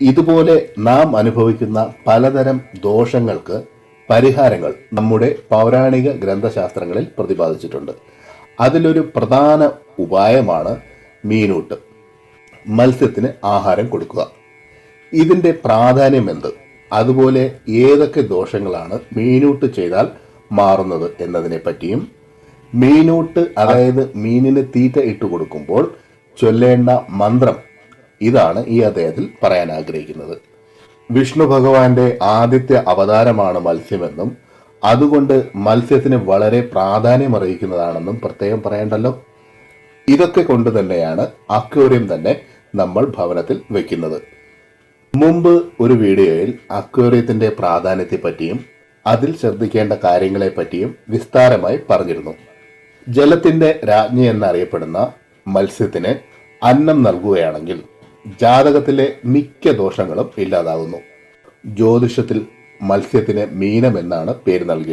ഇതുപോലെ നാം അനുഭവിക്കുന്ന പലതരം ദോഷങ്ങൾക്ക് പരിഹാരങ്ങൾ നമ്മുടെ പൗരാണിക ഗ്രന്ഥശാസ്ത്രങ്ങളിൽ പ്രതിപാദിച്ചിട്ടുണ്ട്. അതിലൊരു പ്രധാന ഉപായമാണ് മീനൂട്ട്, മത്സ്യത്തിന് ആഹാരം കൊടുക്കുക. ഇതിൻ്റെ പ്രാധാന്യം എന്ത്, അതുപോലെ ഏതൊക്കെ ദോഷങ്ങളാണ് മീനൂട്ട് ചെയ്താൽ മാറുന്നത് എന്നതിനെ പറ്റിയും, മീനൂട്ട് അതായത് മീനിന് തീറ്റ ഇട്ട് കൊടുക്കുമ്പോൾ ചൊല്ലേണ്ട മന്ത്രം, ഇതാണ് ഈ അദ്ദേഹത്തിൽ പറയാൻ ആഗ്രഹിക്കുന്നത്. വിഷ്ണു ഭഗവാന്റെ ആദ്യത്തെ അവതാരമാണ് മത്സ്യമെന്നും അതുകൊണ്ട് മത്സ്യത്തിന് വളരെ പ്രാധാന്യമറിയിക്കുന്നതാണെന്നും പ്രത്യേകം പറയണ്ടല്ലോ. ഇതൊക്കെ കൊണ്ട് തന്നെയാണ് അക്വേറിയം തന്നെ നമ്മൾ ഭവനത്തിൽ വെക്കുന്നത്. മുമ്പ് ഒരു വീഡിയോയിൽ അക്വേറിയത്തിന്റെ പ്രാധാന്യത്തെ പറ്റിയും അതിൽ ശ്രദ്ധിക്കേണ്ട കാര്യങ്ങളെ പറ്റിയും വിസ്താരമായി പറഞ്ഞിരുന്നു. ജലത്തിന്റെ രാജ്ഞി എന്നറിയപ്പെടുന്ന മത്സ്യത്തിന് അന്നം നൽകുകയാണെങ്കിൽ ജാതകത്തിലെ മിക്ക ദോഷങ്ങളും ഇല്ലാതാകുന്നു. ജ്യോതിഷത്തിൽ മത്സ്യത്തിന് മീനം എന്നാണ് പേര് നൽകിയിട്ടുള്ളത്.